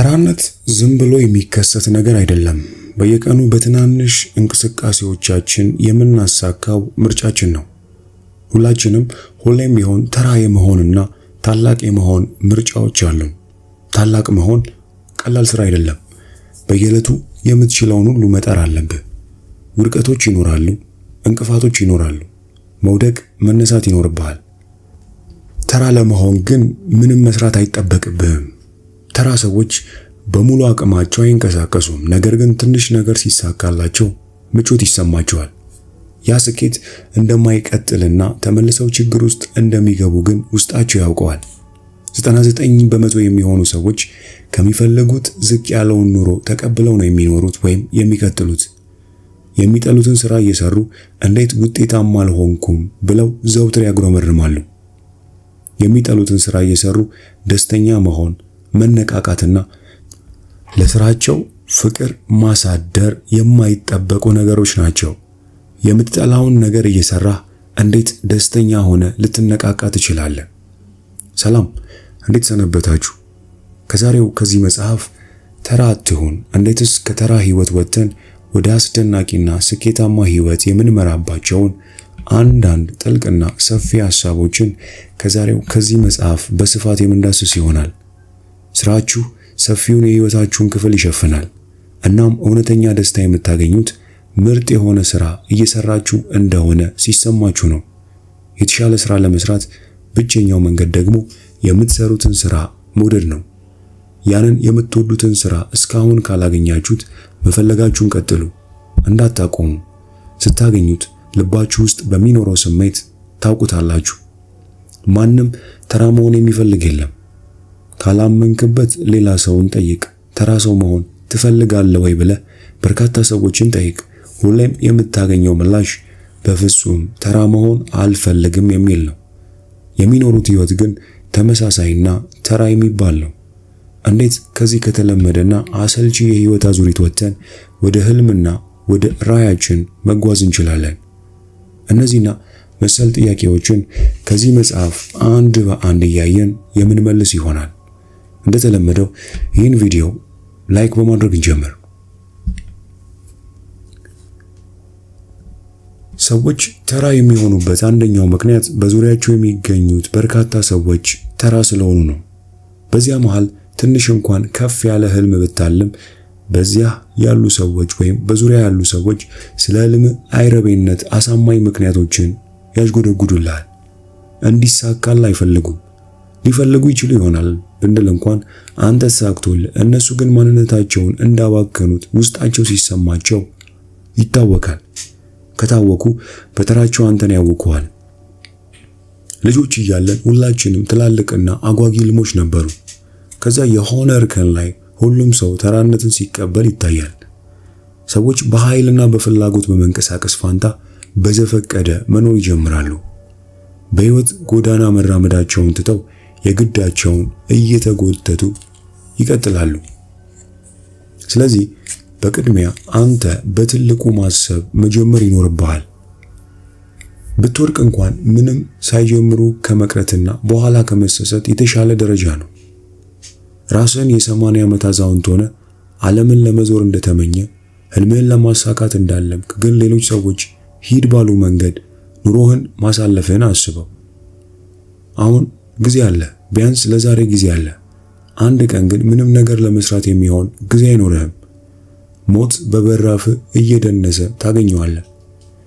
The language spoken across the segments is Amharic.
ተራነት ዝም ብሎ የሚከሰት ነገር አይደለም። በየቀኑ በትናንሽ እንቅስቃሴዎቻችን የምናሳካው ምርጫችን ነው። ሁላችንም ሁሌም ቢሆን ተራ የመሆንና ታላቅ የመሆን ምርጫዎች አሉን። ታላቅ መሆን ቀላል ስራ አይደለም። በየዕለቱ የምትችለውን ሁሉ መጣር አለብህ። ውድቀቶች ይኖራሉ፣ እንቅፋቶች ይኖራሉ፣ መውደቅ መነሳት ይኖርብሃል። ተራ ለመሆን ግን ምንም መስራት አይጠበቅብህም። ተራ ሰዎች በሙሉ አቅማቸው አይንቀሳቀሱም፣ ነገር ግን ትንሽ ነገር ሲሳካላቸው ምቾት ይሰማቸዋል። ያ ስኬት እንደማይቀጥልና ተመልሰው ችግር ውስጥ እንደሚገቡ ግን ውስጣቸው ያውቀዋል። 99% የሚሆኑ ሰዎች ከሚፈልጉት ዝቅ ያለውን ኑሮ ተቀብለው ነው የሚኖሩት ወይም የሚቀጥሉት። የሚጠሉትን ስራ እየሰሩ እንዴት ውጤታማ አልሆንኩም ብለው ዘውትር ያጉረመርማሉ። የሚጠሉትን ስራ እየሰሩ ደስተኛ መሆን፣ መነቃቃትና ለስራቸው ፍቅር ማሳደር የማይጠበቁ ነገሮች ናቸው። የምትጠላውን ነገር እየሰራህ እንዴት ደስተኛ ሆነ ልትነቃቃ ትችላለህ? ሰላም፣ እንዴት ሰነበታችሁ? ከዚህ መጽሐፍ ተራ አትሁን፣ እንዴትስ ከተራ ህይወት ወጥተን ወደ አስደናቂና ስኬታማ ህይወት የምንመራባቸውን አንዳንድ ጥልቅና ሰፊ ሐሳቦችን ከዚህ መጽሐፍ በስፋት የምንዳስስ ይሆናል። ስራችሁ ሰፊውን የህይወታችሁን ክፍል ይሸፍናል። እናም እውነተኛ ደስታ የምታገኙት ምርጥ የሆነ ስራ እየሰራችሁ እንደሆነ ሲሰማችሁ ነው። የተሻለ ስራ ለመስራት ብቸኛው መንገድ ደግሞ የምትሰሩትን ስራ መውደድ ነው። ያንን የምትወዱትን ስራ እስካሁን ካላገኛችሁት መፈለጋችሁን ቀጥሉ፣ እንዳታቆሙ። ስታገኙት ልባችሁ ውስጥ በሚኖረው ስሜት ታውቁታላችሁ። ማንም ተራ መሆን የሚፈልግ የለም። ካላመንክበት ሌላ ሰውን ጠይቅ። ተራ ሰው መሆን ትፈልጋለህ ወይ ብለህ በርካታ ሰዎችን ጠይቅ። ሁሌም የምታገኘው ምላሽ በፍጹም ተራ መሆን አልፈልግም የሚል ነው። የሚኖሩት ህይወት ግን ተመሳሳይና ተራ የሚባል ነው። እንዴት ከዚህ ከተለመደና አሰልቺ የህይወት አዙሪት ወጥተን ወደ ህልምና ወደ ራዕያችን መጓዝ እንችላለን? እነዚህና መሰል ጥያቄዎችን ከዚህ መጽሐፍ አንድ በአንድ እያየን የምንመልስ ይሆናል። እንደተለመደው ይህን ቪዲዮ ላይክ በማድረግ እንጀምር። ሰዎች ተራ የሚሆኑበት አንደኛው ምክንያት በዙሪያቸው የሚገኙት በርካታ ሰዎች ተራ ስለሆኑ ነው። በዚያ መሃል ትንሽ እንኳን ከፍ ያለ ህልም ብታልም በዚያ ያሉ ሰዎች ወይም በዙሪያ ያሉ ሰዎች ስለ ህልም አይረቤነት አሳማኝ ምክንያቶችን ያዥጎደጉዱልሃል። እንዲሳካል አይፈልጉም። ሊፈልጉ ይችሉ ይሆናል ብንል እንኳን አንተ ተሳክቶልህ እነሱ ግን ማንነታቸውን እንዳባከኑት ውስጣቸው ሲሰማቸው ይታወቃል። ከታወቁ በተራቸው አንተን ያውቁሃል። ልጆች እያለን ሁላችንም ትላልቅና አጓጊ ህልሞች ነበሩ። ከዛ የሆነ እርከን ላይ ሁሉም ሰው ተራነትን ሲቀበል ይታያል። ሰዎች በኃይልና በፍላጎት በመንቀሳቀስ ፋንታ በዘፈቀደ መኖር ይጀምራሉ። በህይወት ጎዳና መራመዳቸውን ትተው የግዳቸውን እየተጎተቱ ይቀጥላሉ። ስለዚህ በቅድሚያ አንተ በትልቁ ማሰብ መጀመር ይኖርብሃል። ብትወድቅ እንኳን ምንም ሳይጀምሩ ከመቅረትና በኋላ ከመሰሰት የተሻለ ደረጃ ነው። ራስን የ80 ዓመት አዛውንት ሆነ ዓለምን ለመዞር እንደተመኘ ህልምህን ለማሳካት እንዳለምክ ግን ሌሎች ሰዎች ሂድ ባሉ መንገድ ኑሮህን ማሳለፍህን አስበው። አሁን ጊዜ አለ፣ ቢያንስ ለዛሬ ጊዜ አለ። አንድ ቀን ግን ምንም ነገር ለመስራት የሚሆን ጊዜ አይኖርህም። ሞት በበራፍ እየደነሰ ታገኘዋለህ።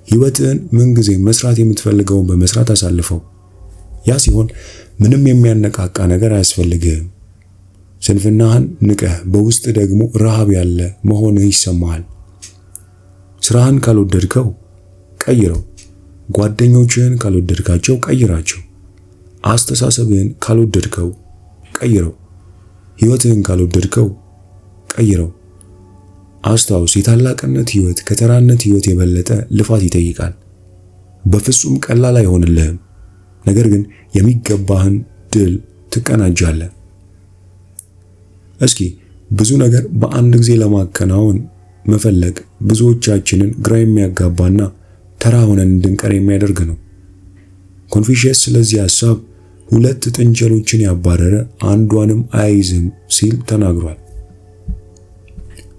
ህይወትህን ምንጊዜ መስራት የምትፈልገውን በመስራት አሳልፈው። ያ ሲሆን ምንም የሚያነቃቃ ነገር አያስፈልግህም። ስንፍናህን ንቀህ በውስጥ ደግሞ ረሃብ ያለ መሆንህ ይሰማሃል። ስራህን ካልወደድከው ቀይረው። ጓደኞችህን ካልወደድካቸው ቀይራቸው። አስተሳሰብህን ካልወደድከው ቀይረው። ህይወትህን ካልወደድከው ቀይረው። አስታውስ፣ የታላቅነት ህይወት ከተራነት ህይወት የበለጠ ልፋት ይጠይቃል። በፍጹም ቀላል አይሆንልህም። ነገር ግን የሚገባህን ድል ትቀናጃለህ። እስኪ ብዙ ነገር በአንድ ጊዜ ለማከናወን መፈለግ ብዙዎቻችንን ግራ የሚያጋባና ተራ ሆነን እንድንቀር የሚያደርግ ነው። ኮንፊሽየስ ስለዚህ ሐሳብ ሁለት ጥንቸሎችን ያባረረ አንዷንም አይዝም ሲል ተናግሯል።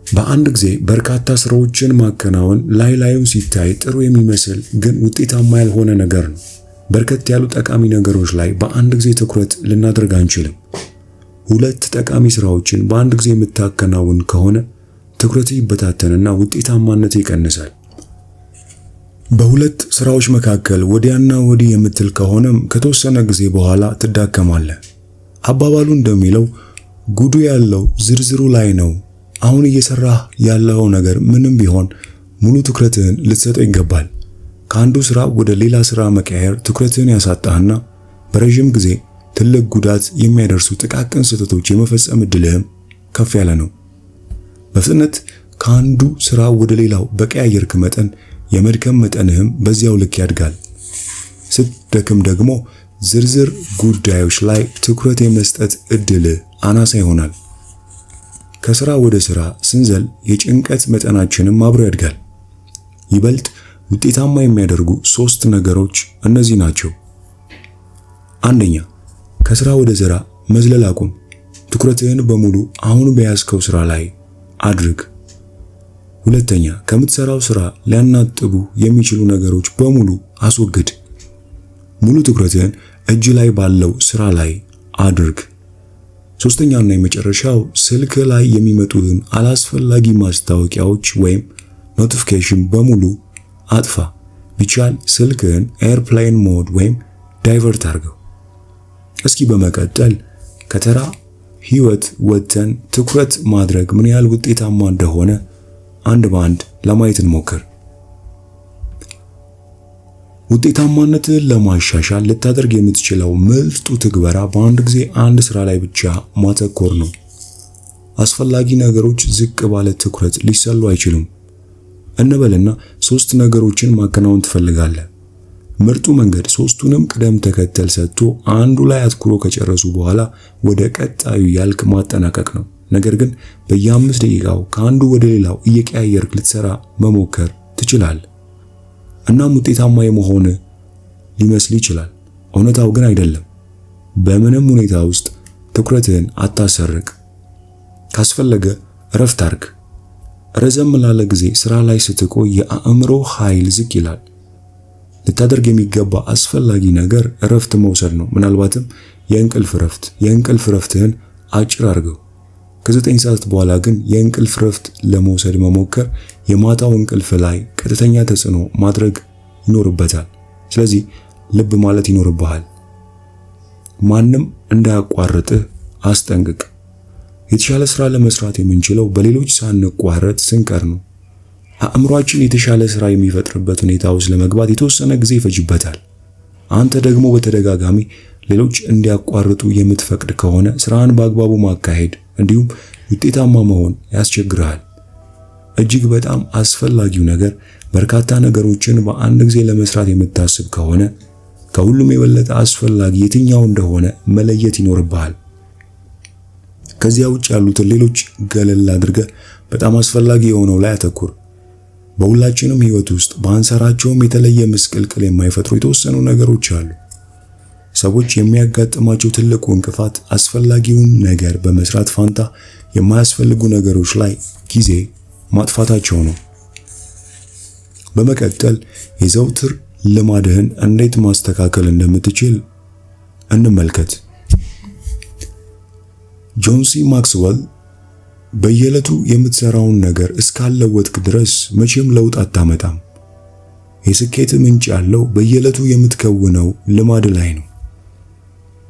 በአንድ ጊዜ በርካታ ስራዎችን ማከናወን ላዩን ሲታይ ጥሩ የሚመስል ግን ውጤታማ ያልሆነ ነገር ነው። በርከት ያሉ ጠቃሚ ነገሮች ላይ በአንድ ጊዜ ትኩረት ልናደርግ አንችልም። ሁለት ጠቃሚ ስራዎችን በአንድ ጊዜ የምታከናውን ከሆነ ትኩረት ይበታተንና ውጤታማነት ይቀንሳል። በሁለት ስራዎች መካከል ወዲያና ወዲህ የምትል ከሆነም ከተወሰነ ጊዜ በኋላ ትዳከማለህ። አባባሉ እንደሚለው ጉዱ ያለው ዝርዝሩ ላይ ነው። አሁን እየሰራህ ያለው ነገር ምንም ቢሆን ሙሉ ትኩረትህን ልትሰጠው ይገባል። ከአንዱ ስራ ወደ ሌላ ስራ መቀየር ትኩረትህን ያሳጣህና በረጅም ጊዜ ትልቅ ጉዳት የሚያደርሱ ጥቃቅን ስህተቶች የመፈጸም ዕድልህም ከፍ ያለ ነው። በፍጥነት ከአንዱ ስራ ወደ ሌላው በቀያየርክ መጠን የመድከም መጠንህም በዚያው ልክ ያድጋል። ስትደክም ደግሞ ዝርዝር ጉዳዮች ላይ ትኩረት የመስጠት ዕድልህ አናሳ ይሆናል። ከስራ ወደ ስራ ስንዘል የጭንቀት መጠናችንም አብሮ ያድጋል። ይበልጥ ውጤታማ የሚያደርጉ 3 ነገሮች እነዚህ ናቸው። አንደኛ፣ ከስራ ወደ ስራ መዝለል አቁም። ትኩረትህን በሙሉ አሁን በያዝከው ስራ ላይ አድርግ። ሁለተኛ፣ ከምትሰራው ስራ ሊያናጥቡ የሚችሉ ነገሮች በሙሉ አስወግድ። ሙሉ ትኩረትህን እጅ ላይ ባለው ስራ ላይ አድርግ። ሶስተኛና የመጨረሻው፣ ስልክ ላይ የሚመጡትን አላስፈላጊ ማስታወቂያዎች ወይም ኖቲፊኬሽን በሙሉ አጥፋ። ቢቻል ስልክህን ኤርፕሌን ሞድ ወይም ዳይቨርት አድርገው። እስኪ በመቀጠል ከተራ ህይወት ወጥተን ትኩረት ማድረግ ምን ያህል ውጤታማ እንደሆነ አንድ በአንድ ለማየት እንሞክር። ውጤታማነትን ለማሻሻል ልታደርግ የምትችለው ምርጡ ትግበራ በአንድ ጊዜ አንድ ስራ ላይ ብቻ ማተኮር ነው። አስፈላጊ ነገሮች ዝቅ ባለ ትኩረት ሊሰሉ አይችሉም እንበልና 3 ነገሮችን ማከናወን ትፈልጋለህ። ምርጡ መንገድ 3ቱንም ቅደም ተከተል ሰጥቶ አንዱ ላይ አትኩሮ ከጨረሱ በኋላ ወደ ቀጣዩ ያልክ ማጠናቀቅ ነው። ነገር ግን በየ5 ደቂቃው ከአንዱ ወደ ሌላው እየቀያየርክ ልትሰራ መሞከር ትችላለህ። እናም ውጤታማ የመሆን ሊመስል ይችላል። እውነታው ግን አይደለም። በምንም ሁኔታ ውስጥ ትኩረትህን አታሰርቅ። ካስፈለገ እረፍት አድርግ። ረዘም ላለ ጊዜ ስራ ላይ ስትቆይ የአእምሮ ኃይል ዝቅ ይላል። ልታደርግ የሚገባ አስፈላጊ ነገር እረፍት መውሰድ ነው። ምናልባትም የእንቅልፍ እረፍት። የእንቅልፍ እረፍትህን አጭር አድርገው። ከ9 ሰዓት በኋላ ግን የእንቅልፍ እረፍት ለመውሰድ መሞከር የማታው እንቅልፍ ላይ ቀጥተኛ ተጽዕኖ ማድረግ ይኖርበታል። ስለዚህ ልብ ማለት ይኖርብሃል። ማንም እንዳያቋርጥህ አስጠንቅቅ። የተሻለ ስራ ለመስራት የምንችለው በሌሎች ሳንቋረጥ ስንቀር ነው። አእምሯችን የተሻለ ስራ የሚፈጥርበት ሁኔታ ውስጥ ለመግባት የተወሰነ ጊዜ ይፈጅበታል። አንተ ደግሞ በተደጋጋሚ ሌሎች እንዲያቋርጡ የምትፈቅድ ከሆነ ስራን በአግባቡ ማካሄድ እንዲሁም ውጤታማ መሆን ያስቸግርሃል። እጅግ በጣም አስፈላጊው ነገር በርካታ ነገሮችን በአንድ ጊዜ ለመስራት የምታስብ ከሆነ ከሁሉም የበለጠ አስፈላጊ የትኛው እንደሆነ መለየት ይኖርብሃል። ከዚያ ውጭ ያሉትን ሌሎች ገለል አድርገህ በጣም አስፈላጊ የሆነው ላይ አተኩር። በሁላችንም ህይወት ውስጥ ባንሰራቸውም የተለየ ምስቅልቅል የማይፈጥሩ የተወሰኑ ነገሮች አሉ። ሰዎች የሚያጋጥማቸው ትልቁ እንቅፋት አስፈላጊውን ነገር በመስራት ፋንታ የማያስፈልጉ ነገሮች ላይ ጊዜ ማጥፋታቸው ነው። በመቀጠል የዘውትር ልማድህን እንዴት ማስተካከል እንደምትችል እንመልከት። ጆን ሲ ማክስዌል በየዕለቱ የምትሰራውን ነገር እስካለወጥክ ድረስ መቼም ለውጥ አታመጣም። የስኬት ምንጭ ያለው በየዕለቱ የምትከውነው ልማድ ላይ ነው።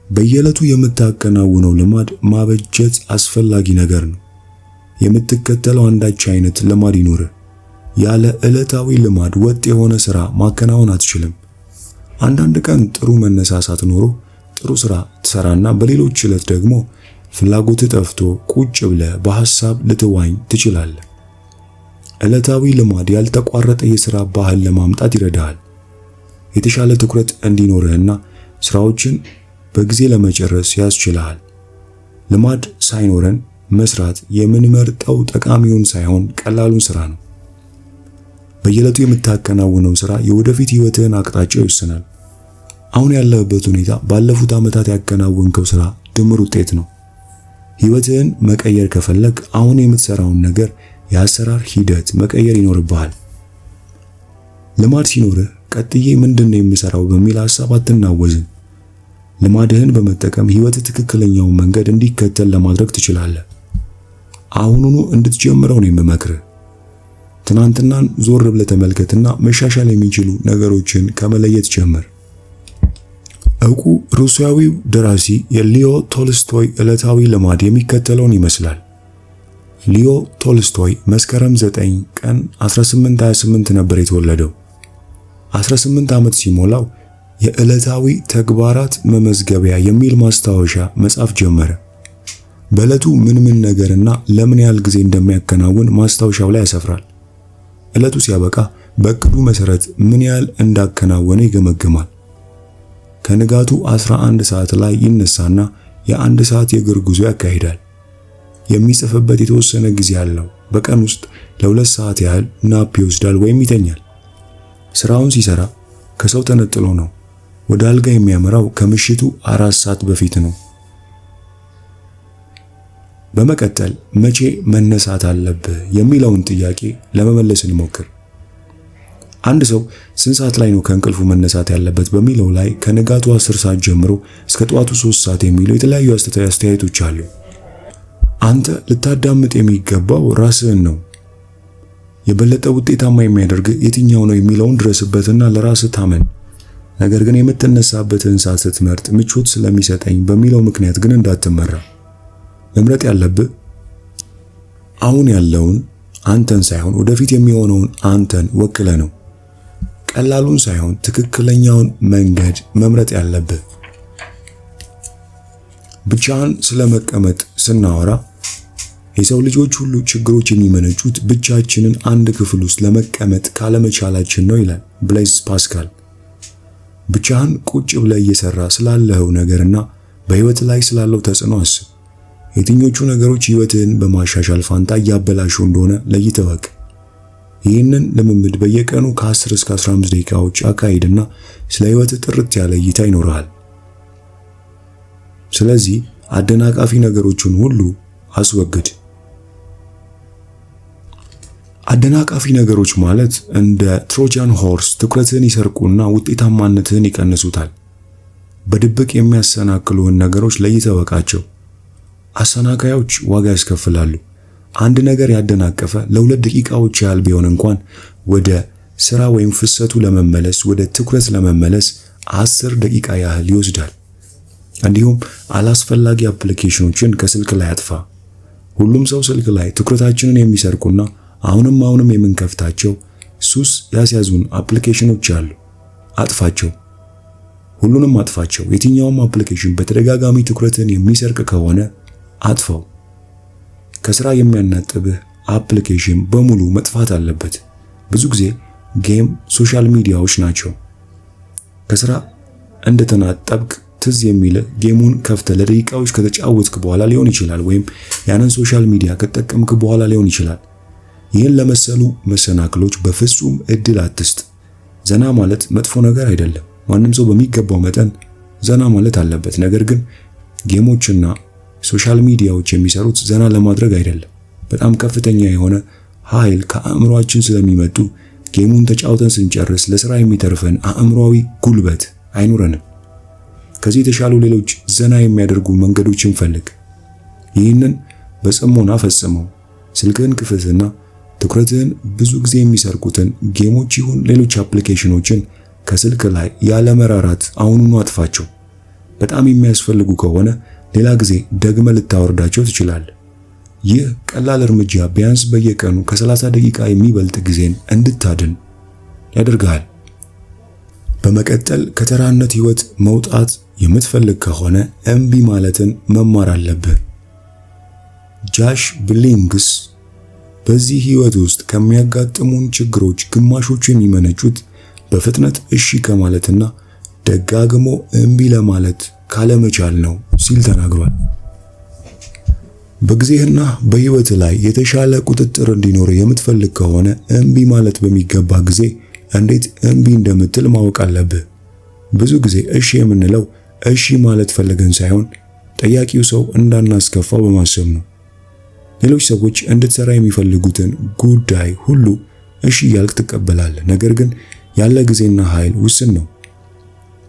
በየዕለቱ የምታከናውነው ልማድ ማበጀት አስፈላጊ ነገር ነው። የምትከተለው አንዳች አይነት ልማድ ይኖርህ። ያለ ዕለታዊ ልማድ ወጥ የሆነ ስራ ማከናወን አትችልም። አንዳንድ ቀን ጥሩ መነሳሳት ኖሮ ጥሩ ስራ ትሰራና በሌሎች ዕለት ደግሞ ፍላጎት ጠፍቶ ቁጭ ብለህ በሐሳብ ልትዋኝ ትችላለህ። ዕለታዊ ልማድ ያልተቋረጠ የሥራ ባህል ለማምጣት ይረዳሃል። የተሻለ ትኩረት እንዲኖርህና ስራዎችን በጊዜ ለመጨረስ ያስችልሃል። ልማድ ሳይኖረን መስራት የምንመርጠው ጠቃሚውን ሳይሆን ቀላሉን ስራ ነው። በየዕለቱ የምታከናውነው ስራ የወደፊት ህይወትህን አቅጣጫ ይወስናል። አሁን ያለህበት ሁኔታ ባለፉት ዓመታት ያከናወንከው ስራ ድምር ውጤት ነው። ህይወትህን መቀየር ከፈለግ አሁን የምትሰራውን ነገር የአሰራር ሂደት መቀየር ይኖርብሃል። ልማድ ሲኖርህ ቀጥዬ ምንድነው የምሰራው በሚል ሐሳብ አትናወዝም። ልማድህን በመጠቀም ህይወት ትክክለኛውን መንገድ እንዲከተል ለማድረግ ትችላለህ። አሁኑኑ እንድትጀምረው ነው የምመክርህ። ትናንትናን ዞር ብለህ ተመልከትና መሻሻል የሚችሉ ነገሮችን ከመለየት ጀምር። ዕውቁ ሩሲያዊው ደራሲ የሊዮ ቶልስቶይ ዕለታዊ ልማድ የሚከተለውን ይመስላል። ሊዮ ቶልስቶይ መስከረም 9 ቀን 1828 ነበር የተወለደው። 18 ዓመት ሲሞላው የዕለታዊ ተግባራት መመዝገቢያ የሚል ማስታወሻ መጻፍ ጀመረ። በዕለቱ ምን ነገርና ለምን ያህል ጊዜ እንደሚያከናውን ማስታወሻው ላይ ያሰፍራል። ዕለቱ ሲያበቃ በእቅዱ መሰረት ምን ያህል እንዳከናወነ ይገመግማል። ከንጋቱ 11 ሰዓት ላይ ይነሳና የ1 ሰዓት የእግር ጉዞ ያካሂዳል። የሚጽፍበት የተወሰነ ጊዜ አለው። በቀን ውስጥ ለ2 ሰዓት ያህል ናፕ ይወስዳል ወይም ይተኛል። ስራውን ሲሰራ ከሰው ተነጥሎ ነው። ወደ አልጋ የሚያመራው ከምሽቱ 4 ሰዓት በፊት ነው። በመቀጠል መቼ መነሳት አለብህ የሚለውን ጥያቄ ለመመለስ እንሞክር። አንድ ሰው ስንት ሰዓት ላይ ነው ከእንቅልፉ መነሳት ያለበት በሚለው ላይ ከንጋቱ 10 ሰዓት ጀምሮ እስከ ጠዋቱ 3 ሰዓት የሚሉ የተለያዩ አስተያየቶች አሉ። አንተ ልታዳምጥ የሚገባው ራስህን ነው። የበለጠ ውጤታማ የሚያደርግ የትኛው ነው የሚለውን ድረስበትና ለራስህ ታመን። ነገር ግን የምትነሳበትን ሰዓት ስትመርጥ ምቾት ስለሚሰጠኝ በሚለው ምክንያት ግን እንዳትመራ። መምረጥ ያለብህ አሁን ያለውን አንተን ሳይሆን ወደፊት የሚሆነውን አንተን ወክለህ ነው። ቀላሉን ሳይሆን ትክክለኛውን መንገድ መምረጥ ያለብህ። ብቻህን ስለመቀመጥ ስናወራ የሰው ልጆች ሁሉ ችግሮች የሚመነጩት ብቻችንን አንድ ክፍል ውስጥ ለመቀመጥ ካለመቻላችን ነው ይላል ብሌዝ ፓስካል። ብቻህን ቁጭ ብለህ እየሰራ ስላለኸው ነገርና በህይወት ላይ ስላለው ተጽዕኖ አስብ። የትኞቹ ነገሮች ህይወትህን በማሻሻል ፋንታ እያበላሹ እንደሆነ ለይተህ እወቅ። ይህንን ልምምድ በየቀኑ ከ10 እስከ 15 ደቂቃዎች አካሂድና ስለ ህይወትህ ጥርት ያለ እይታ ይኖርሃል። ስለዚህ አደናቃፊ ነገሮችን ሁሉ አስወግድ። አደናቃፊ ነገሮች ማለት እንደ ትሮጃን ሆርስ ትኩረትህን ይሰርቁና ውጤታማነትህን ይቀንሱታል። በድብቅ የሚያሰናክሉህን ነገሮች ለይተህ እወቃቸው። አሰናካዮች ዋጋ ያስከፍላሉ። አንድ ነገር ያደናቀፈ ለ2 ደቂቃዎች ያህል ቢሆን እንኳን ወደ ስራ ወይም ፍሰቱ ለመመለስ ወደ ትኩረት ለመመለስ 10 ደቂቃ ያህል ይወስዳል። እንዲሁም አላስፈላጊ አፕሊኬሽኖችን ከስልክ ላይ አጥፋ። ሁሉም ሰው ስልክ ላይ ትኩረታችንን የሚሰርቁና አሁንም የምንከፍታቸው ሱስ ያስያዙን አፕሊኬሽኖች አሉ። አጥፋቸው። ሁሉንም አጥፋቸው። የትኛውም አፕሊኬሽን በተደጋጋሚ ትኩረትን የሚሰርቅ ከሆነ አጥፋው። ከስራ የሚያናጥብህ አፕሊኬሽን በሙሉ መጥፋት አለበት። ብዙ ጊዜ ጌም፣ ሶሻል ሚዲያዎች ናቸው። ከስራ እንደተናጠብክ ትዝ የሚልህ ጌሙን ከፍተህ ለደቂቃዎች ከተጫወትክ በኋላ ሊሆን ይችላል፣ ወይም ያንን ሶሻል ሚዲያ ከተጠቀምክ በኋላ ሊሆን ይችላል። ይህን ለመሰሉ መሰናክሎች በፍጹም እድል አትስጥ። ዘና ማለት መጥፎ ነገር አይደለም። ማንም ሰው በሚገባው መጠን ዘና ማለት አለበት። ነገር ግን ጌሞችና ሶሻል ሚዲያዎች የሚሰሩት ዘና ለማድረግ አይደለም። በጣም ከፍተኛ የሆነ ኃይል ከአእምሮአችን ስለሚመጡ ጌሙን ተጫውተን ስንጨርስ ለስራ የሚተርፈን አእምሮአዊ ጉልበት አይኖረንም። ከዚህ የተሻሉ ሌሎች ዘና የሚያደርጉ መንገዶችን ፈልግ። ይህንን በጽሞና ፈጽመው። ስልክህን ክፈትና ትኩረትህን ብዙ ጊዜ የሚሰርቁትን ጌሞች ይሁን ሌሎች አፕሊኬሽኖችን ከስልክ ላይ ያለ መራራት አሁኑኑ አጥፋቸው። በጣም የሚያስፈልጉ ከሆነ ሌላ ጊዜ ደግመ ልታወርዳቸው ትችላለህ። ይህ ቀላል እርምጃ ቢያንስ በየቀኑ ከ30 ደቂቃ የሚበልጥ ጊዜን እንድታድን ያደርጋል። በመቀጠል ከተራነት ህይወት መውጣት የምትፈልግ ከሆነ እምቢ ማለትን መማር አለብህ። ጃሽ ብሊንግስ በዚህ ህይወት ውስጥ ከሚያጋጥሙን ችግሮች ግማሾቹ የሚመነጩት በፍጥነት እሺ ከማለትና ደጋግሞ እምቢ ለማለት ካለመቻል ነው ሲል ተናግሯል። በጊዜህና በህይወት ላይ የተሻለ ቁጥጥር እንዲኖር የምትፈልግ ከሆነ እምቢ ማለት በሚገባ ጊዜ እንዴት እምቢ እንደምትል ማወቅ አለብህ። ብዙ ጊዜ እሺ የምንለው እሺ ማለት ፈልገን ሳይሆን ጠያቂው ሰው እንዳናስከፋው በማሰብ ነው። ሌሎች ሰዎች እንድትሰራ የሚፈልጉትን ጉዳይ ሁሉ እሺ እያልክ ትቀበላለህ። ነገር ግን ያለ ጊዜና ኃይል ውስን ነው።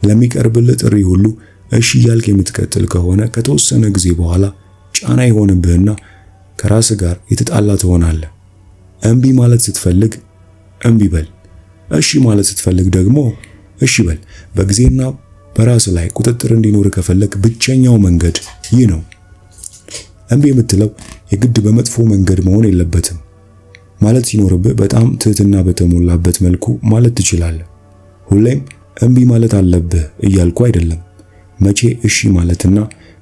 ለሚቀርብልህ ጥሪ ሁሉ እሺ እያልክ የምትቀጥል ከሆነ ከተወሰነ ጊዜ በኋላ ጫና ይሆንብህና ከራስ ጋር የተጣላ ትሆናለህ። እምቢ ማለት ስትፈልግ እምቢ በል፣ እሺ ማለት ስትፈልግ ደግሞ እሺ በል። በጊዜና በራስ ላይ ቁጥጥር እንዲኖር ከፈለግ ብቸኛው መንገድ ይህ ነው። እምቢ የምትለው የግድ በመጥፎ መንገድ መሆን የለበትም። ማለት ሲኖርብህ በጣም ትህትና በተሞላበት መልኩ ማለት ትችላለህ። ሁሌም እምቢ ማለት አለብህ እያልኩ አይደለም። መቼ እሺ ማለትና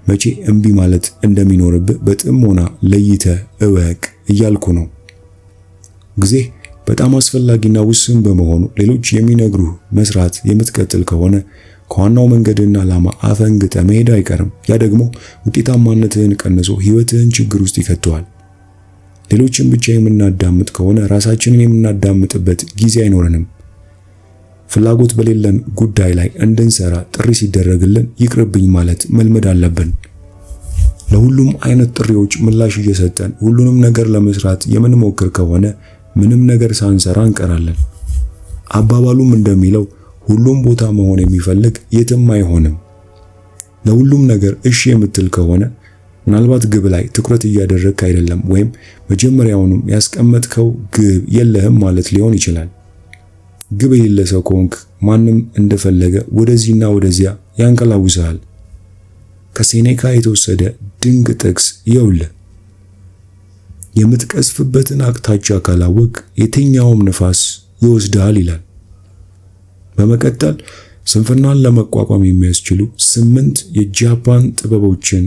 መቼ እምቢ ማለት እንደሚኖርብህ በጥሞና ለይተህ እወቅ እያልኩ ነው። ጊዜ በጣም አስፈላጊና ውስን በመሆኑ ሌሎች የሚነግሩህ መስራት የምትቀጥል ከሆነ ከዋናው መንገድና ዓላማ አፈንግጠ መሄድ አይቀርም። ያ ደግሞ ውጤታማነትህን ቀንሶ ህይወትህን ችግር ውስጥ ይከተዋል። ሌሎችን ብቻ የምናዳምጥ ከሆነ ራሳችንን የምናዳምጥበት ጊዜ አይኖረንም። ፍላጎት በሌለን ጉዳይ ላይ እንድንሰራ ጥሪ ሲደረግልን ይቅርብኝ ማለት መልመድ አለብን። ለሁሉም አይነት ጥሪዎች ምላሽ እየሰጠን ሁሉንም ነገር ለመስራት የምንሞክር ከሆነ ምንም ነገር ሳንሰራ እንቀራለን። አባባሉም እንደሚለው ሁሉም ቦታ መሆን የሚፈልግ የትም አይሆንም። ለሁሉም ነገር እሺ የምትል ከሆነ ምናልባት ግብ ላይ ትኩረት እያደረግክ አይደለም፣ ወይም መጀመሪያውንም ያስቀመጥከው ግብ የለህም ማለት ሊሆን ይችላል። ግብ የሌለ ሰው ከሆንክ ማንም እንደፈለገ ወደዚህና ወደዚያ ያንቀላውሳል። ከሴኔካ የተወሰደ ድንቅ ጥቅስ ይኸውልህ፣ የምትቀስፍበትን አቅጣጫ ካላወቅ የትኛውም ንፋስ ይወስድሃል ይላል። በመቀጠል ስንፍናን ለመቋቋም የሚያስችሉ 8 የጃፓን ጥበቦችን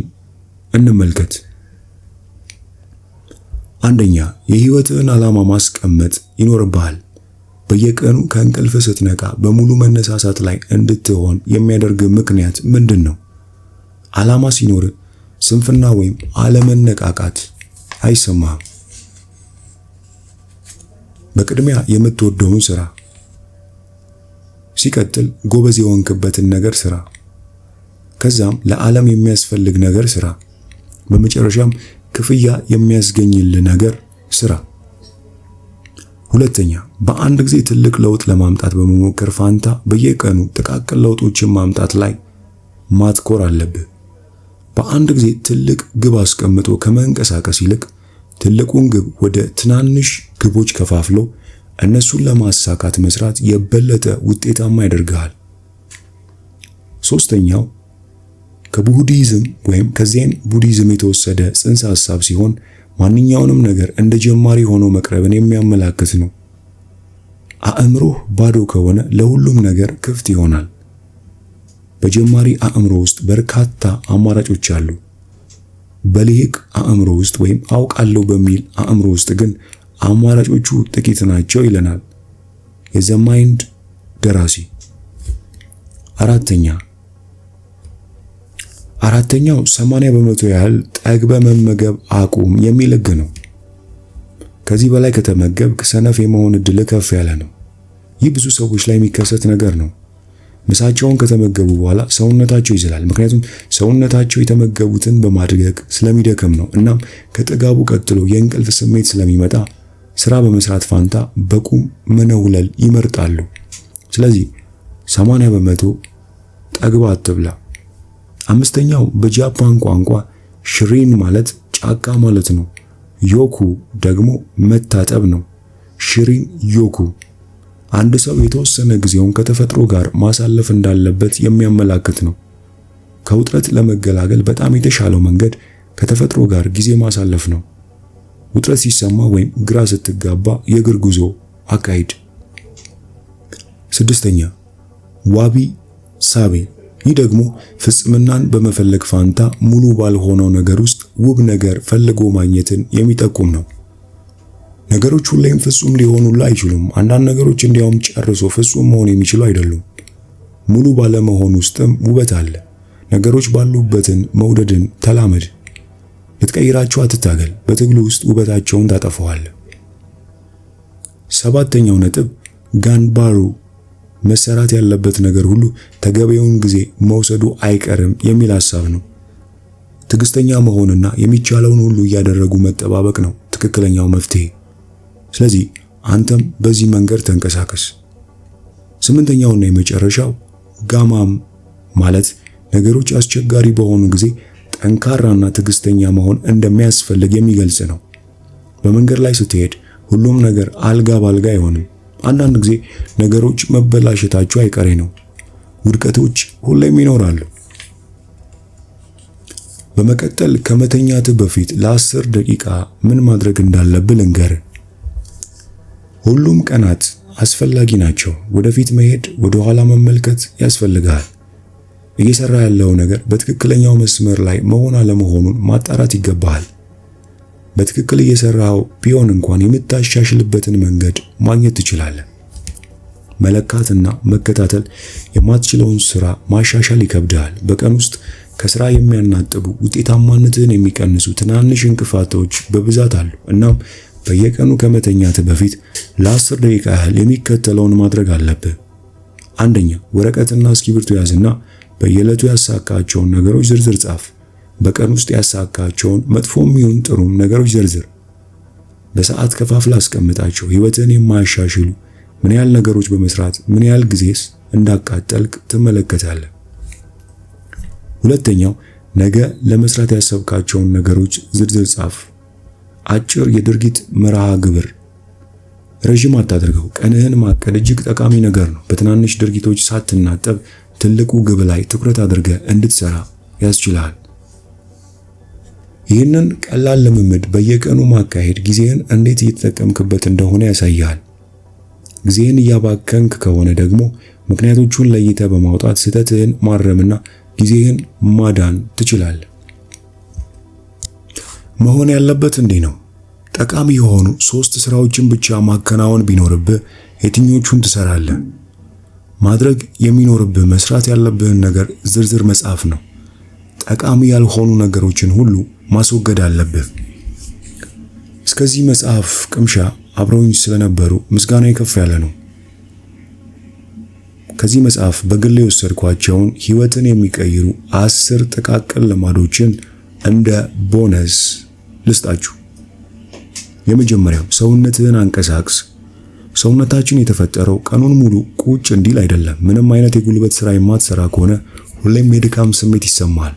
እንመልከት። አንደኛ፣ የህይወትህን ዓላማ ማስቀመጥ ይኖርብሃል። በየቀኑ ከእንቅልፍ ስትነቃ በሙሉ መነሳሳት ላይ እንድትሆን የሚያደርግ ምክንያት ምንድን ነው? ዓላማ ሲኖር ስንፍና ወይም አለመነቃቃት አይሰማህም። በቅድሚያ የምትወደውን ስራ፣ ሲቀጥል ጎበዝ የሆንክበትን ነገር ስራ፣ ከዛም ለዓለም የሚያስፈልግ ነገር ስራ፣ በመጨረሻም ክፍያ የሚያስገኝልህ ነገር ስራ። ሁለተኛ፣ በአንድ ጊዜ ትልቅ ለውጥ ለማምጣት በመሞከር ፋንታ በየቀኑ ጥቃቅን ለውጦችን ማምጣት ላይ ማትኮር አለብህ። በአንድ ጊዜ ትልቅ ግብ አስቀምጦ ከመንቀሳቀስ ይልቅ ትልቁን ግብ ወደ ትናንሽ ግቦች ከፋፍሎ እነሱን ለማሳካት መስራት የበለጠ ውጤታማ ያደርግሃል። ሶስተኛው ከቡዲዝም ወይም ከዜን ቡዲዝም የተወሰደ ጽንሰ ሐሳብ ሲሆን ማንኛውንም ነገር እንደ ጀማሪ ሆኖ መቅረብን የሚያመላክት ነው። አእምሮህ ባዶ ከሆነ ለሁሉም ነገር ክፍት ይሆናል። በጀማሪ አእምሮ ውስጥ በርካታ አማራጮች አሉ። በልሂቅ አእምሮ ውስጥ ወይም አውቃለሁ በሚል አእምሮ ውስጥ ግን አማራጮቹ ጥቂት ናቸው ይለናል የዘ ማይንድ ደራሲ። አራተኛው 80% ያህል ጠግበ መመገብ አቁም የሚል ሕግ ነው። ከዚህ በላይ ከተመገብክ ሰነፍ የመሆን ዕድል ከፍ ያለ ነው። ይህ ብዙ ሰዎች ላይ የሚከሰት ነገር ነው። ምሳቸውን ከተመገቡ በኋላ ሰውነታቸው ይዝላል። ምክንያቱም ሰውነታቸው የተመገቡትን በማድረግ ስለሚደክም ነው። እናም ከጥጋቡ ቀጥሎ የእንቅልፍ ስሜት ስለሚመጣ ስራ በመስራት ፋንታ በቁም መነውለል ይመርጣሉ። ስለዚህ 80% ጠግባ አትብላ። አምስተኛው በጃፓን ቋንቋ ሽሪን ማለት ጫካ ማለት ነው። ዮኩ ደግሞ መታጠብ ነው። ሽሪን ዮኩ አንድ ሰው የተወሰነ ጊዜውን ከተፈጥሮ ጋር ማሳለፍ እንዳለበት የሚያመላክት ነው። ከውጥረት ለመገላገል በጣም የተሻለው መንገድ ከተፈጥሮ ጋር ጊዜ ማሳለፍ ነው። ውጥረት ሲሰማ ወይም ግራ ስትጋባ የእግር ጉዞ አካሂድ። ስድስተኛ ዋቢ ሳቢ። ይህ ደግሞ ፍጽምናን በመፈለግ ፋንታ ሙሉ ባልሆነው ነገር ውስጥ ውብ ነገር ፈልጎ ማግኘትን የሚጠቁም ነው። ነገሮች ሁሌም ፍጹም ሊሆኑላ አይችሉም። አንዳንድ ነገሮች እንዲያውም ጨርሶ ፍጹም መሆን የሚችሉ አይደሉም። ሙሉ ባለመሆን ውስጥም ውበት አለ። ነገሮች ባሉበትን መውደድን ተላመድ። ልትቀይራቸው አትታገል። በትግሉ ውስጥ ውበታቸውን ታጠፈዋለህ። ሰባተኛው ነጥብ ጋንባሩ መሰራት ያለበት ነገር ሁሉ ተገቢውን ጊዜ መውሰዱ አይቀርም የሚል ሐሳብ ነው። ትዕግስተኛ መሆንና የሚቻለውን ሁሉ እያደረጉ መጠባበቅ ነው ትክክለኛው መፍትሄ። ስለዚህ አንተም በዚህ መንገድ ተንቀሳቀስ። ስምንተኛውና የመጨረሻው ጋማም ማለት ነገሮች አስቸጋሪ በሆኑ ጊዜ ጠንካራና ትዕግስተኛ መሆን እንደሚያስፈልግ የሚገልጽ ነው። በመንገድ ላይ ስትሄድ ሁሉም ነገር አልጋ ባልጋ አይሆንም። አንዳንድ ጊዜ ነገሮች መበላሸታቸው አይቀሬ ነው። ውድቀቶች ሁሌም ይኖራሉ። በመቀጠል ከመተኛትህ በፊት ለ10 ደቂቃ ምን ማድረግ እንዳለብህ ልንገርህ። ሁሉም ቀናት አስፈላጊ ናቸው። ወደፊት መሄድ፣ ወደ ኋላ መመልከት ያስፈልጋል። እየሰራ ያለው ነገር በትክክለኛው መስመር ላይ መሆን አለመሆኑን ማጣራት ይገባሃል። በትክክል እየሰራው ቢሆን እንኳን የምታሻሽልበትን መንገድ ማግኘት ትችላለህ። መለካትና መከታተል የማትችለውን ስራ ማሻሻል ይከብዳል። በቀን ውስጥ ከስራ የሚያናጥቡ ውጤታማነትን የሚቀንሱ ትናንሽ እንቅፋቶች በብዛት አሉ። እናም በየቀኑ ከመተኛት በፊት ለ10 ደቂቃ ያህል የሚከተለውን ማድረግ አለብህ። አንደኛ፣ ወረቀትና እስክሪብቶ ያዝና በየዕለቱ ያሳካቸውን ነገሮች ዝርዝር ጻፍ። በቀን ውስጥ ያሳካቸውን መጥፎም ይሁን ጥሩም ነገሮች ዝርዝር። በሰዓት ከፋፍላ አስቀምጣቸው። ህይወትን የማያሻሽሉ ምን ያህል ነገሮች በመስራት ምን ያህል ጊዜስ እንዳቃጠልክ ትመለከታለህ። ሁለተኛው፣ ነገ ለመስራት ያሰብካቸውን ነገሮች ዝርዝር ጻፍ። አጭር የድርጊት መርሃ ግብር። ረጅም አታድርገው። ቀንህን ማቀድ እጅግ ጠቃሚ ነገር ነው። በትናንሽ ድርጊቶች ሳትናጠብ ትልቁ ግብ ላይ ትኩረት አድርገህ እንድትሰራ ያስችልሃል። ይህንን ቀላል ልምምድ በየቀኑ ማካሄድ ጊዜህን እንዴት እየተጠቀምክበት እንደሆነ ያሳያል። ጊዜህን እያባከንክ ከሆነ ደግሞ ምክንያቶቹን ለይተህ በማውጣት ስህተትህን ማረምና ጊዜህን ማዳን ትችላለህ። መሆን ያለበት እንዲህ ነው። ጠቃሚ የሆኑ 3 ስራዎችን ብቻ ማከናወን ቢኖርብህ የትኞቹን ትሰራለህ? ማድረግ የሚኖርብህ መስራት ያለብህን ነገር ዝርዝር መጻፍ ነው። ጠቃሚ ያልሆኑ ነገሮችን ሁሉ ማስወገድ አለብህ። እስከዚህ መጽሐፍ ቅምሻ አብረውኝ ስለነበሩ ምስጋና ከፍ ያለ ነው። ከዚህ መጽሐፍ በግል የወሰድኳቸውን ህይወትን የሚቀይሩ 10 ጥቃቅን ልማዶችን እንደ ቦነስ ልስጣችሁ። የመጀመሪያው ሰውነትህን አንቀሳቅስ። ሰውነታችን የተፈጠረው ቀኑን ሙሉ ቁጭ እንዲል አይደለም። ምንም አይነት የጉልበት ስራ የማትሰራ ከሆነ ሁሌም የድካም ስሜት ይሰማሃል።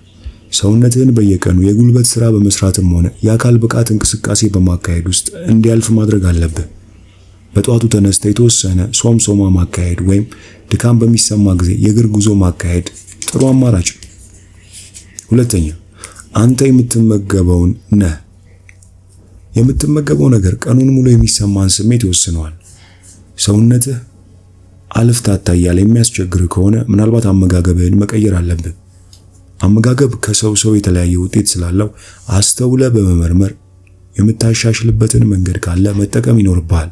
ሰውነትህን በየቀኑ የጉልበት ስራ በመስራትም ሆነ የአካል ብቃት እንቅስቃሴ በማካሄድ ውስጥ እንዲያልፍ ማድረግ አለብህ። በጠዋቱ ተነስተህ የተወሰነ ሶምሶማ ማካሄድ ወይም ድካም በሚሰማ ጊዜ የእግር ጉዞ ማካሄድ ጥሩ አማራጭ ነው። ሁለተኛ፣ አንተ የምትመገበውን ነህ። የምትመገበው ነገር ቀኑን ሙሉ የሚሰማን ስሜት ይወስነዋል። ሰውነትህ አልፍታታ እያለ የሚያስቸግር ከሆነ ምናልባት አመጋገብህን መቀየር አለብህ። አመጋገብ ከሰው ሰው የተለያየ ውጤት ስላለው አስተውለ በመመርመር የምታሻሽልበትን መንገድ ካለ መጠቀም ይኖርብሃል።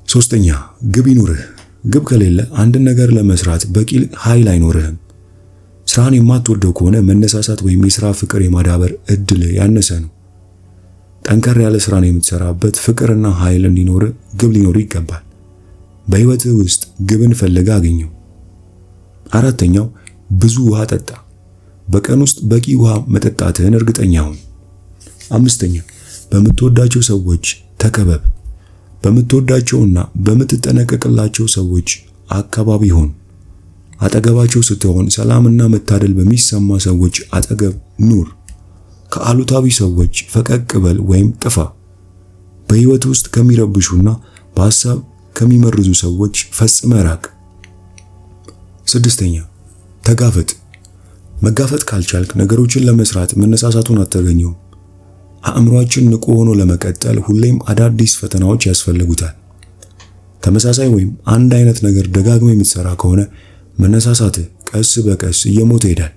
ሶስተኛ፣ ግብ ይኑርህ። ግብ ከሌለ አንድን ነገር ለመስራት በቂ ኃይል አይኖርህም። ስራን የማትወደው ከሆነ መነሳሳት ወይም የስራ ፍቅር የማዳበር እድል ያነሰ ነው። ጠንከር ያለ ስራን የምትሰራበት ፍቅርና ኃይል እንዲኖር ግብ ሊኖር ይገባል። በህይወትህ ውስጥ ግብን ፈልገህ አግኘው። አራተኛው፣ ብዙ ውሃ ጠጣ። በቀን ውስጥ በቂ ውሃ መጠጣትህን እርግጠኛ ሁን። አምስተኛ፣ በምትወዳቸው ሰዎች ተከበብ። በምትወዳቸውና በምትጠነቀቅላቸው ሰዎች አካባቢ ሁን። አጠገባቸው ስትሆን ሰላምና መታደል በሚሰማ ሰዎች አጠገብ ኑር። ከአሉታዊ ሰዎች ፈቀቅ በል ወይም ጥፋ። በህይወት ውስጥ ከሚረብሹና በሐሳብ ከሚመርዙ ሰዎች ፈጽመህ ራቅ። ስድስተኛ፣ ተጋፈጥ። መጋፈጥ ካልቻልክ ነገሮችን ለመስራት መነሳሳቱን አታገኘውም። አእምሮአችን ንቁ ሆኖ ለመቀጠል ሁሌም አዳዲስ ፈተናዎች ያስፈልጉታል። ተመሳሳይ ወይም አንድ አይነት ነገር ደጋግሞ የምትሰራ ከሆነ መነሳሳትህ ቀስ በቀስ እየሞተ ይሄዳል።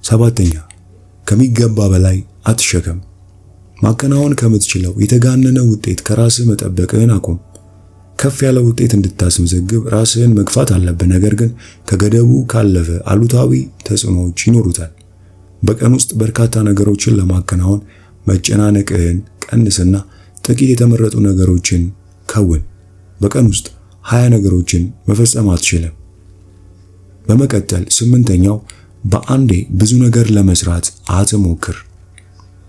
ሰባተኛ፣ ከሚገባ በላይ አትሸከም። ማከናወን ከምትችለው የተጋነነ ውጤት ከራስህ መጠበቅህን አቁም። ከፍ ያለ ውጤት እንድታስመዘግብ ራስህን መግፋት አለብህ። ነገር ግን ከገደቡ ካለፈ አሉታዊ ተጽዕኖዎች ይኖሩታል። በቀን ውስጥ በርካታ ነገሮችን ለማከናወን መጨናነቅህን ቀንስና ጥቂት የተመረጡ ነገሮችን ከውን። በቀን ውስጥ 20 ነገሮችን መፈጸም አትችልም። በመቀጠል ስምንተኛው፣ በአንዴ ብዙ ነገር ለመስራት አትሞክር።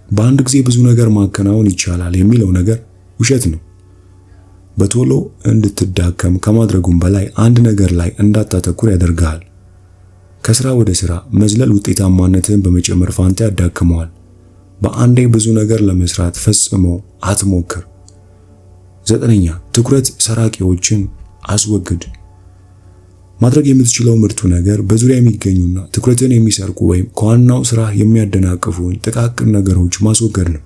በአንድ ጊዜ ብዙ ነገር ማከናወን ይቻላል የሚለው ነገር ውሸት ነው። በቶሎ እንድትዳከም ከማድረጉም በላይ አንድ ነገር ላይ እንዳታተኩር ያደርጋል። ከስራ ወደ ስራ መዝለል ውጤታማነትን በመጨመር ፋንታ ያዳክመዋል። በአንዴ ብዙ ነገር ለመስራት ፈጽሞ አትሞክር። 9ኛ ትኩረት ሰራቂዎችን አስወግድ። ማድረግ የምትችለው ምርጡ ነገር በዙሪያ የሚገኙና ትኩረትን የሚሰርቁ ወይም ከዋናው ስራ የሚያደናቅፉ ጥቃቅን ነገሮች ማስወገድ ነው።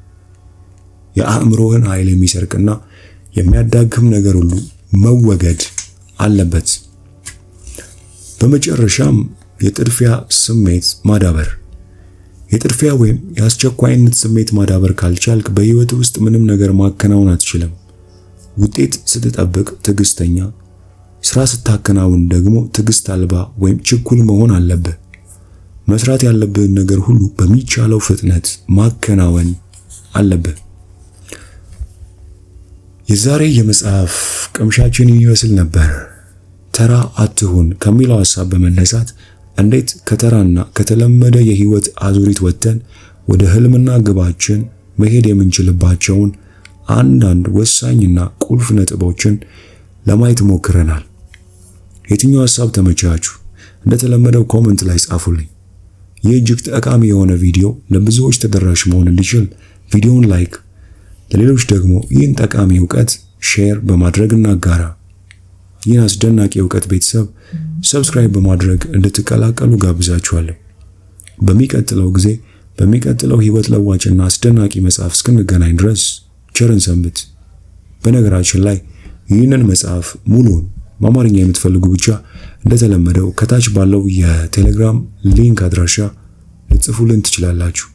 የአእምሮህን ኃይል የሚሰርቅና የሚያዳክም ነገር ሁሉ መወገድ አለበት። በመጨረሻም የጥድፊያ ስሜት ማዳበር። የጥድፊያ ወይም የአስቸኳይነት ስሜት ማዳበር ካልቻልክ በህይወት ውስጥ ምንም ነገር ማከናወን አትችልም። ውጤት ስትጠብቅ ትዕግስተኛ፣ ስራ ስታከናውን ደግሞ ትዕግስት አልባ ወይም ችኩል መሆን አለብህ። መስራት ያለብህን ነገር ሁሉ በሚቻለው ፍጥነት ማከናወን አለብህ። የዛሬ የመጽሐፍ ቅምሻችን ይመስል ነበር። ተራ አትሁን ከሚለው ሐሳብ በመነሳት እንዴት ከተራና ከተለመደ የህይወት አዙሪት ወጥተን ወደ ህልምና ግባችን መሄድ የምንችልባቸውን አንዳንድ ወሳኝና ቁልፍ ነጥቦችን ለማየት ሞክረናል። የትኛው ሐሳብ ተመቻችሁ? እንደተለመደው ኮሜንት ላይ ጻፉልኝ። ይህ እጅግ ጠቃሚ የሆነ ቪዲዮ ለብዙዎች ተደራሽ መሆን እንዲችል ቪዲዮውን ላይክ፣ ለሌሎች ደግሞ ይህን ጠቃሚ ዕውቀት ሼር በማድረግ እናጋራ። ይህን አስደናቂ ዕውቀት ቤተሰብ ሰብስክራይብ በማድረግ እንድትቀላቀሉ ጋብዛችኋለሁ። በሚቀጥለው ጊዜ በሚቀጥለው ህይወት ለዋጭና አስደናቂ መጽሐፍ እስክንገናኝ ድረስ ቸርን ሰንብት። በነገራችን ላይ ይህንን መጽሐፍ ሙሉን በአማርኛ የምትፈልጉ ብቻ እንደተለመደው ከታች ባለው የቴሌግራም ሊንክ አድራሻ ልጽፉልን ትችላላችሁ።